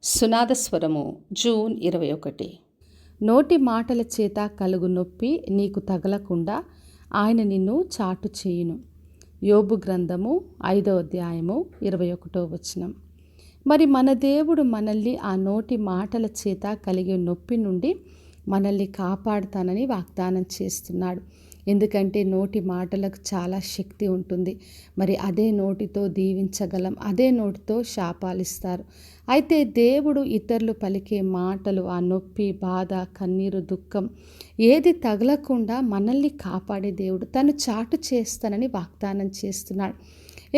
సునాదస్వరము June 21. నోటి మాటల చేత కలుగు నొప్పి నీకు తగలకుండా ఆయన నిన్ను చాటు చేయును. యోబు గ్రంథము 5వ అధ్యాయము 21వ వచనం. మరి మన దేవుడు మనల్ని ఆ నోటి మాటల చేత కలిగే నొప్పి నుండి మనల్ని కాపాడుతానని వాగ్దానం చేస్తున్నాడు. ఎందుకంటే నోటి మాటలకు చాలా శక్తి ఉంటుంది. మరి అదే నోటితో దీవించగలం, అదే నోటితో శాపాలిస్తారు. అయితే దేవుడు ఇతరులు పలికే మాటలు, ఆ నొప్పి, బాధ, కన్నీరు, దుఃఖం ఏది తగలకుండా మనల్ని కాపాడే దేవుడు తను చాటు చేస్తానని వాగ్దానం చేస్తున్నాడు.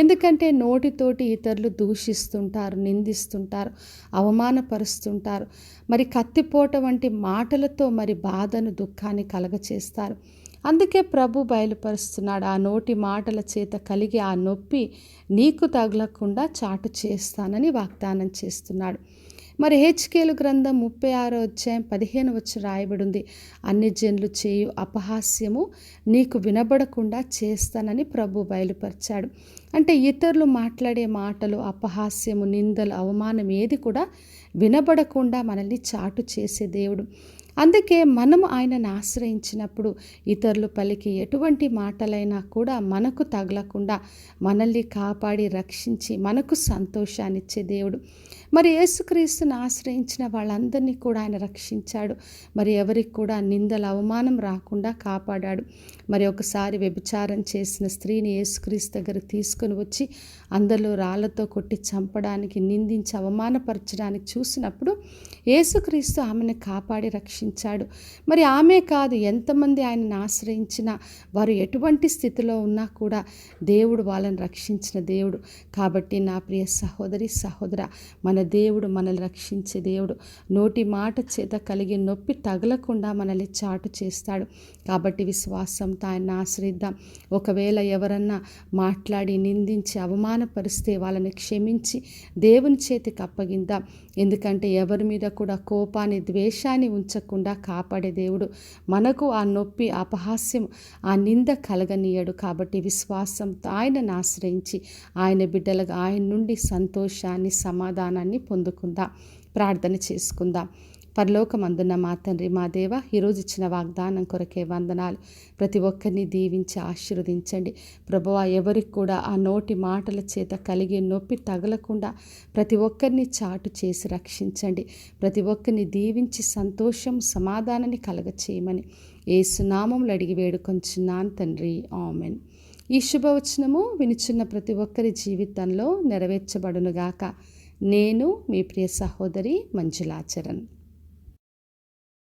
ఎందుకంటే నోటితోటి ఇతరులు దూషిస్తుంటారు, నిందిస్తుంటారు, అవమానపరుస్తుంటారు. మరి కత్తిపోట వంటి మాటలతో మరి బాధను, దుఃఖాన్ని కలగచేస్తారు. అందుకే ప్రభు బయలుపరుస్తున్నాడు, ఆ నోటి మాటల చేత కలిగి ఆ నొప్పి నీకు తగలకుండా చాటు చేస్తానని వాగ్దానం చేస్తున్నాడు. మరి హెచ్కేలు గ్రంథం 36వ అధ్యాయం 15 వచనం రాయబడి ఉంది, అన్ని జనులు చేయు అపహాస్యము నీకు వినబడకుండా చేస్తానని ప్రభు బయలుపరిచాడు. అంటే ఇతరులు మాట్లాడే మాటలు, అపహాస్యము, నిందలు, అవమానం ఏది కూడా వినబడకుండా మనల్ని చాటు చేసే దేవుడు. అందుకే మనము ఆయనను ఆశ్రయించినప్పుడు ఇతరులు పలికి ఎటువంటి మాటలైనా కూడా మనకు తగలకుండా మనల్ని కాపాడి రక్షించి మనకు సంతోషాన్నిచ్చే దేవుడు. మరి యేసుక్రీస్తుని ఆశ్రయించిన వాళ్ళందరినీ కూడా ఆయన రక్షించాడు. మరి ఎవరికి కూడా నిందల, అవమానం రాకుండా కాపాడాడు. మరి ఒకసారి వ్యభిచారం చేసిన స్త్రీని యేసుక్రీస్తు దగ్గర తీసుకుని వచ్చి అందరిలో రాళ్లతో కొట్టి చంపడానికి, నిందించి అవమానపరచడానికి చూసినప్పుడు యేసుక్రీస్తు ఆమెను కాపాడి రక్షించాడు. మరి ఆమె కాదు, ఎంతమంది ఆయనను ఆశ్రయించినా వారు ఎటువంటి స్థితిలో ఉన్నా కూడా దేవుడు వాళ్ళని రక్షించిన దేవుడు. కాబట్టి నా ప్రియ సహోదరి, సహోదర, మన దేవుడు మనల్ని రక్షించే దేవుడు. నోటి మాట చేత కలిగే నొప్పి తగలకుండా మనల్ని చాటు చేస్తాడు. కాబట్టి విశ్వాసంతో ఆయన ఆశ్రయిద్దాం. ఒకవేళ ఎవరన్నా మాట్లాడి నిందించి అవమానపరిస్తే వాళ్ళని క్షమించి దేవుని చేతికి అప్పగిందాం. ఎందుకంటే ఎవరి మీద కూడా కోపాన్ని, ద్వేషాన్ని ఉంచకుండా కాపాడే దేవుడు. మనకు ఆ నొప్పి, అపహాస్యం, ఆ నింద కలగనీయడు. కాబట్టి విశ్వాసంతో ఆయనను ఆశ్రయించి ఆయన బిడ్డలుగా ఆయన నుండి సంతోషాన్ని, సమాధానాన్ని పొందుకుందాం. ప్రార్థన చేసుకుందాం. పరలోకమందున్న మా తండ్రి, మా దేవ, ఈరోజు ఇచ్చిన వాగ్దానం కొరకే వందనాలు. ప్రతి ఒక్కరిని దీవించి ఆశీర్వదించండి ప్రభువా. ఎవరికి కూడా ఆ నోటి మాటల చేత కలిగే నొప్పి తగలకుండా ప్రతి ఒక్కరిని చాటు చేసి రక్షించండి. ప్రతి ఒక్కరిని దీవించి సంతోషం, సమాధానాన్ని కలగచేయమని యేసు నామములో అడిగి వేడుకొంచున్నాను తండ్రి, ఆమెన్. ఈ శుభవచనము వినుచున్న ప్రతి ఒక్కరి జీవితంలో నెరవేర్చబడునుగాక. నేను మీ ప్రియ సహోదరి మంజులాచరణ్.